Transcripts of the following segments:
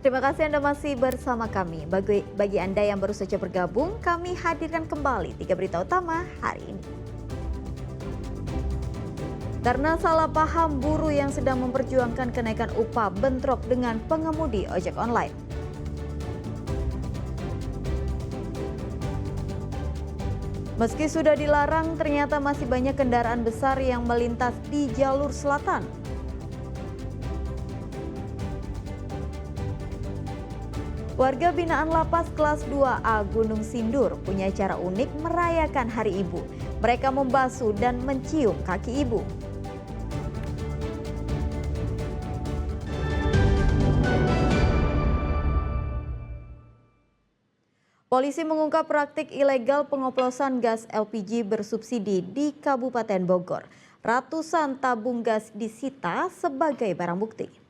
Terima kasih Anda masih bersama kami. Bagi Anda yang baru saja bergabung, kami hadirkan kembali 3 berita utama hari ini. Karena salah paham, buruh yang sedang memperjuangkan kenaikan upah bentrok dengan pengemudi ojek online. Meski sudah dilarang, ternyata masih banyak kendaraan besar yang melintas di jalur selatan. Warga binaan Lapas Kelas 2A Gunung Sindur punya cara unik merayakan Hari Ibu. Mereka membasuh dan mencium kaki ibu. Polisi mengungkap praktik ilegal pengoplosan gas LPG bersubsidi di Kabupaten Bogor. Ratusan tabung gas disita sebagai barang bukti.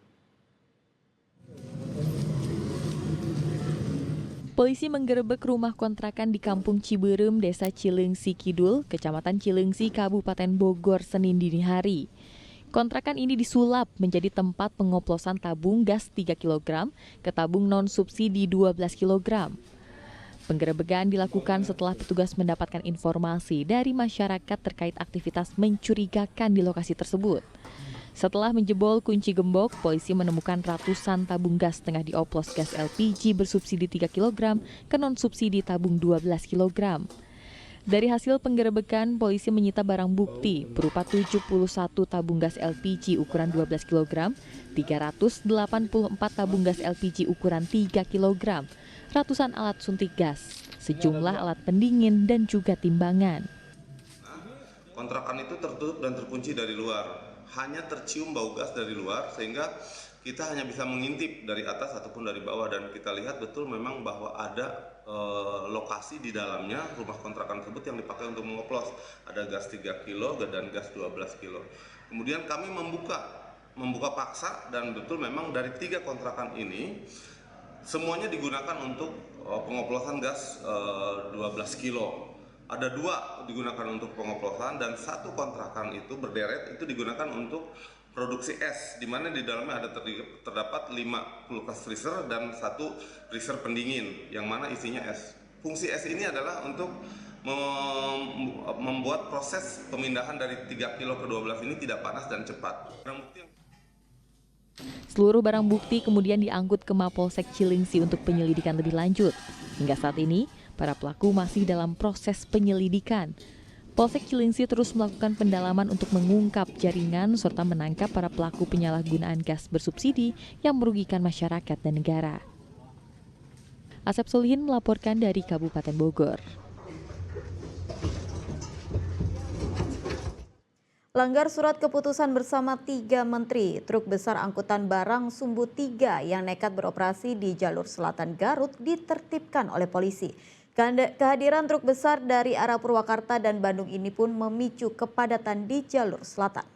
Polisi menggerebek rumah kontrakan di Kampung Ciberem, Desa Cileungsi Kidul, Kecamatan Cileungsi, Kabupaten Bogor, Senin dini hari. Kontrakan ini disulap menjadi tempat pengoplosan tabung gas 3 kg ke tabung non-subsidi 12 kg. Penggerebekan dilakukan setelah petugas mendapatkan informasi dari masyarakat terkait aktivitas mencurigakan di lokasi tersebut. Setelah menjebol kunci gembok, polisi menemukan ratusan tabung gas tengah dioplos gas LPG bersubsidi 3 kg ke non-subsidi tabung 12 kg. Dari hasil penggerebekan, polisi menyita barang bukti berupa 71 tabung gas LPG ukuran 12 kg, 384 tabung gas LPG ukuran 3 kg, ratusan alat suntik gas, sejumlah alat pendingin, dan juga timbangan. Kontrakan itu tertutup dan terkunci dari luar. Hanya tercium bau gas dari luar sehingga kita hanya bisa mengintip dari atas ataupun dari bawah, dan kita lihat betul memang bahwa ada lokasi di dalamnya rumah kontrakan tersebut yang dipakai untuk mengoplos. Ada gas 3 kilo dan gas 12 kilo. Kemudian kami membuka paksa, dan betul memang dari 3 kontrakan ini semuanya digunakan untuk pengoplosan gas 12 kilo. Ada 2 digunakan untuk pengoplosan, dan 1 kontrakan itu berderet itu digunakan untuk produksi es, di mana di dalamnya ada terdapat 5 kulkas freezer dan 1 freezer pendingin yang mana isinya es. Fungsi es ini adalah untuk membuat proses pemindahan dari 3 kilo ke 12 ini tidak panas dan cepat. Seluruh barang bukti kemudian diangkut ke Mapolsek Cileungsi untuk penyelidikan lebih lanjut. Hingga saat ini, para pelaku masih dalam proses penyelidikan. Polsek Cileungsi terus melakukan pendalaman untuk mengungkap jaringan serta menangkap para pelaku penyalahgunaan gas bersubsidi yang merugikan masyarakat dan negara. Asep Solihin melaporkan dari Kabupaten Bogor. Langgar surat keputusan bersama 3 menteri, truk besar angkutan barang Sumbu 3 yang nekat beroperasi di jalur selatan Garut ditertibkan oleh polisi. Kehadiran truk besar dari arah Purwakarta dan Bandung ini pun memicu kepadatan di jalur selatan.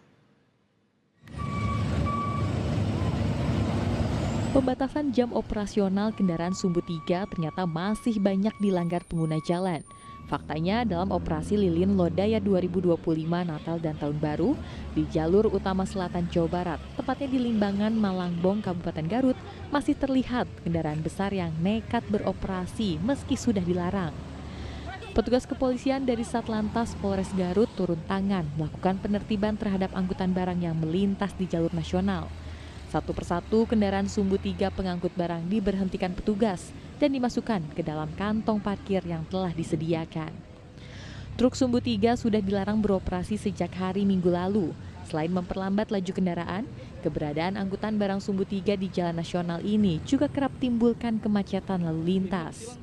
Pembatasan jam operasional kendaraan Sumbu 3 ternyata masih banyak dilanggar pengguna jalan. Faktanya, dalam operasi Lilin Lodaya 2025 Natal dan Tahun Baru di jalur utama selatan Jawa Barat, tepatnya di Limbangan, Malangbong, Kabupaten Garut, masih terlihat kendaraan besar yang nekat beroperasi meski sudah dilarang. Petugas kepolisian dari Satlantas Polres Garut turun tangan melakukan penertiban terhadap angkutan barang yang melintas di jalur nasional. Satu persatu kendaraan Sumbu 3 pengangkut barang diberhentikan petugas dan dimasukkan ke dalam kantong parkir yang telah disediakan. Truk Sumbu 3 sudah dilarang beroperasi sejak hari Minggu lalu. Selain memperlambat laju kendaraan, keberadaan angkutan barang Sumbu 3 di jalan nasional ini juga kerap timbulkan kemacetan lalu lintas.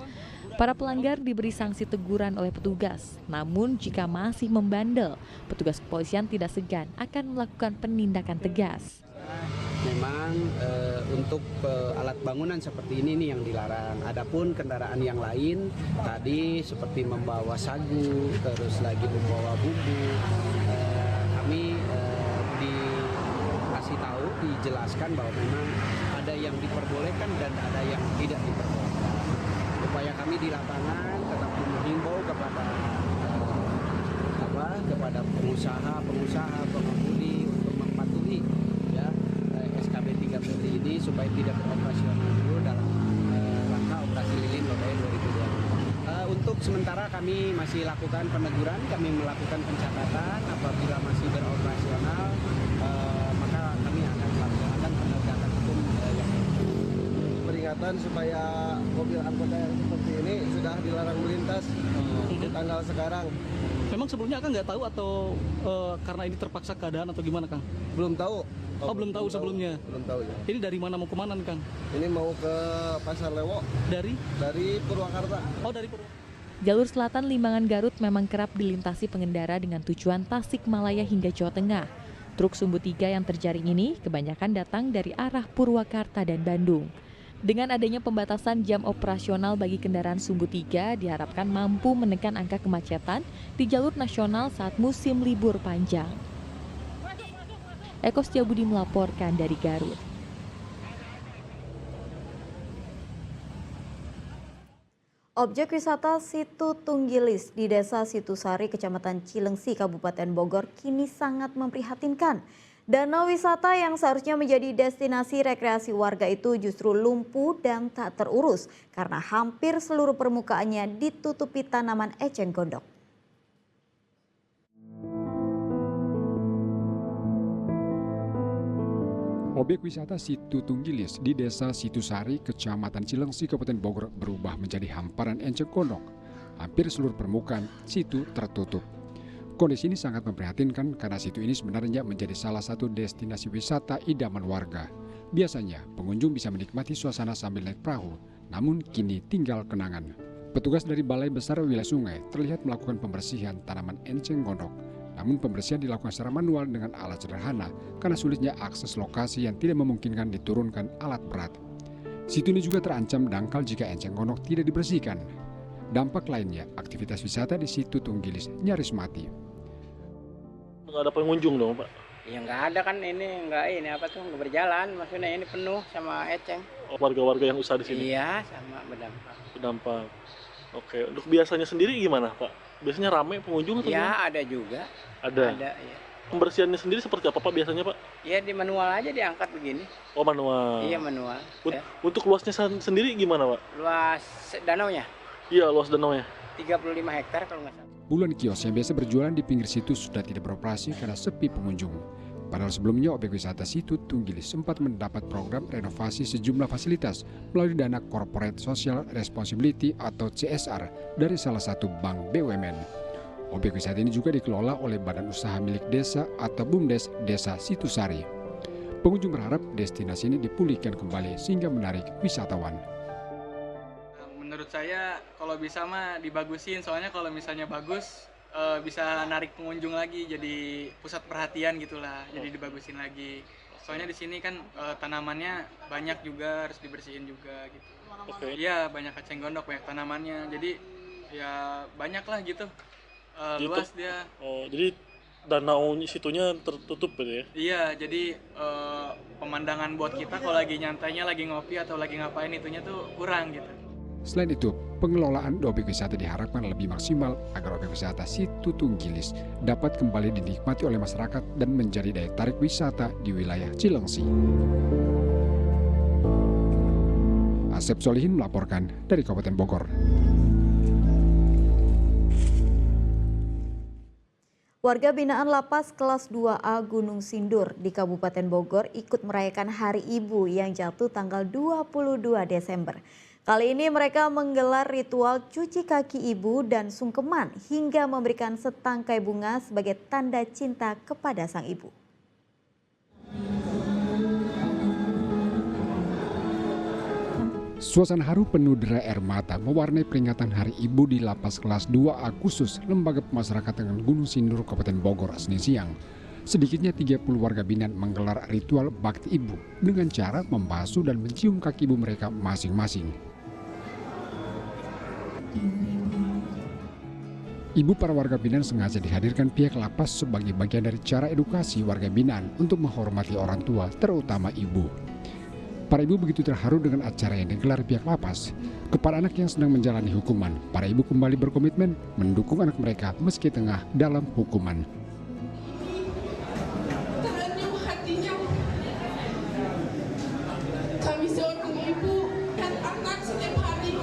Para pelanggar diberi sanksi teguran oleh petugas, namun jika masih membandel, petugas kepolisian tidak segan akan melakukan penindakan tegas. Memang untuk alat bangunan seperti ini nih yang dilarang. Adapun kendaraan yang lain tadi seperti membawa sagu, terus lagi membawa bumbu, kami dikasih tahu, dijelaskan bahwa memang ada yang diperbolehkan dan ada yang tidak diperbolehkan. Upaya kami di lapangan tetap menghimbau kepada pengusaha, pengemudi untuk mematuhi SKB 3 ini supaya tidak beroperasional dulu sementara kami masih lakukan peneguran, kami melakukan pencatatan. Apabila masih beroperasional, maka kami akan melaksanakan penegakan hukum yang peringatan supaya mobil anggota yang seperti ini sudah dilarang melintas di tanggal sekarang. Memang sebelumnya Kang nggak tahu atau karena ini terpaksa keadaan atau gimana Kang? Belum tahu. Belum tahu sebelumnya. Belum tahu ya. Ini dari mana mau kemana nih Kang? Ini mau ke Pasar Lewo Dari Purwakarta. dari Purwakarta. Jalur selatan Limbangan Garut memang kerap dilintasi pengendara dengan tujuan Tasikmalaya hingga Jawa Tengah. Truk sumbu 3 yang terjaring ini kebanyakan datang dari arah Purwakarta dan Bandung. Dengan adanya pembatasan jam operasional bagi kendaraan sumbu 3 diharapkan mampu menekan angka kemacetan di jalur nasional saat musim libur panjang. Eko Setiabudi melaporkan dari Garut. Objek wisata Situ Tunggilis di Desa Situsari, Kecamatan Cilengsi, Kabupaten Bogor kini sangat memprihatinkan. Danau wisata yang seharusnya menjadi destinasi rekreasi warga itu justru lumpuh dan tak terurus karena hampir seluruh permukaannya ditutupi tanaman eceng gondok. Objek wisata Situ Tunggilis di Desa Situsari, Kecamatan Cilengsi, Kabupaten Bogor berubah menjadi hamparan eceng gondok. Hampir seluruh permukaan situ tertutup. Kondisi ini sangat memprihatinkan karena situ ini sebenarnya menjadi salah satu destinasi wisata idaman warga. Biasanya pengunjung bisa menikmati suasana sambil naik perahu, namun kini tinggal kenangan. Petugas dari Balai Besar Wilayah Sungai terlihat melakukan pembersihan tanaman eceng gondok. Namun pembersihan dilakukan secara manual dengan alat sederhana karena sulitnya akses lokasi yang tidak memungkinkan diturunkan alat berat. Situ ini juga terancam dangkal jika eceng gondok tidak dibersihkan. Dampak lainnya, aktivitas wisata di Situ Tunggilis nyaris mati. Nggak ada pengunjung dong Pak? Ya nggak ada kan, nggak berjalan, maksudnya ini penuh sama eceng. Warga-warga yang usaha di sini? Iya, sama berdampak. Berdampak. Oke, untuk biasanya sendiri gimana Pak? Biasanya ramai pengunjung atau Ya gimana? ada juga. Ada? Ada, ya. Pembersihannya sendiri seperti apa Pak biasanya Pak? Ya di manual aja diangkat begini. Oh manual? Iya manual. Ya. Untuk luasnya sendiri gimana Pak? Luas danaunya? Iya luas danaunya. 35 hektar kalau nggak salah. Puluhan kios yang biasa berjualan di pinggir situ sudah tidak beroperasi karena sepi pengunjung. Padahal sebelumnya objek wisata Situ Tunggilis sempat mendapat program renovasi sejumlah fasilitas melalui dana Corporate Social Responsibility atau CSR dari salah satu bank BUMN. Objek wisata ini juga dikelola oleh Badan Usaha Milik Desa atau BUMDes Desa Situsari. Pengunjung berharap destinasi ini dipulihkan kembali sehingga menarik wisatawan. Menurut saya kalau bisa mah dibagusin, soalnya kalau misalnya bagus bisa narik pengunjung lagi, jadi pusat perhatian gitulah, jadi dibagusin lagi. Soalnya di sini kan tanamannya banyak juga, harus dibersihin juga gitu. Iya banyak eceng gondok, banyak tanamannya, jadi ya banyak lah gitu, luas dia. Oh jadi danau situnya tertutup gitu ya? Iya, jadi pemandangan buat kita kalau lagi nyantainya, lagi ngopi atau lagi ngapain itunya tuh kurang gitu. Selain itu, pengelolaan objek wisata diharapkan lebih maksimal agar objek wisata Situ Tunggilis dapat kembali dinikmati oleh masyarakat dan menjadi daya tarik wisata di wilayah Cilengsi. Asep Solihin melaporkan dari Kabupaten Bogor. Warga binaan Lapas Kelas 2A Gunung Sindur di Kabupaten Bogor ikut merayakan Hari Ibu yang jatuh tanggal 22 Desember. Kali ini mereka menggelar ritual cuci kaki ibu dan sungkeman hingga memberikan setangkai bunga sebagai tanda cinta kepada sang ibu. Suasana haru penuh derai air mata mewarnai peringatan Hari Ibu di Lapas Kelas 2A khusus Lembaga Pemasyarakatan Gunung Sindur, Kabupaten Bogor, Senin siang. Sedikitnya 30 warga binaan menggelar ritual bakti ibu dengan cara membasuh dan mencium kaki ibu mereka masing-masing. Ibu para warga binaan sengaja dihadirkan pihak lapas sebagai bagian dari cara edukasi warga binaan untuk menghormati orang tua, terutama ibu. Para ibu begitu terharu dengan acara yang digelar pihak lapas. Kepada anak yang sedang menjalani hukuman, para ibu kembali berkomitmen mendukung anak mereka meski tengah dalam hukuman. Teranyuh hatinya. Kami seorang ibu dan anak setiap hari,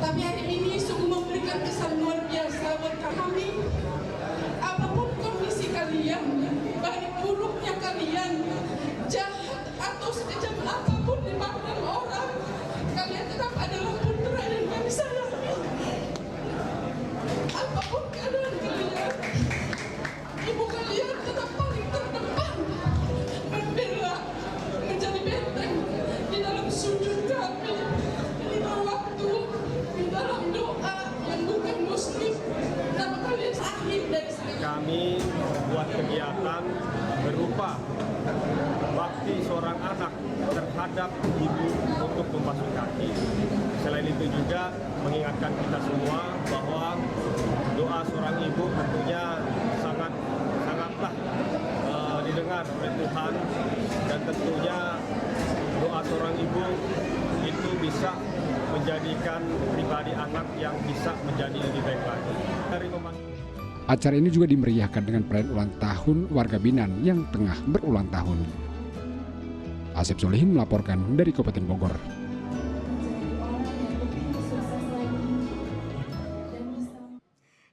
tapi hari ini sungguh memberikan kesan seorang anak terhadap ibu untuk membasuh kaki. Selain itu juga mengingatkan kita semua bahwa doa seorang ibu tentunya sangatlah didengar oleh Tuhan, dan tentunya doa seorang ibu itu bisa menjadikan pribadi anak yang bisa menjadi lebih baik lagi. Acara ini juga dimeriahkan dengan perayaan ulang tahun warga Binan yang tengah berulang tahun. Asep Solihin melaporkan dari Kabupaten Bogor.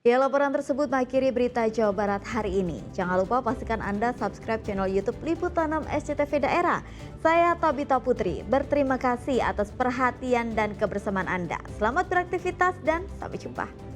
Ya, laporan tersebut mengakhiri berita Jawa Barat hari ini. Jangan lupa pastikan Anda subscribe channel YouTube Liputan 6 SCTV Daerah. Saya Tabita Putri, berterima kasih atas perhatian dan kebersamaan Anda. Selamat beraktivitas dan sampai jumpa.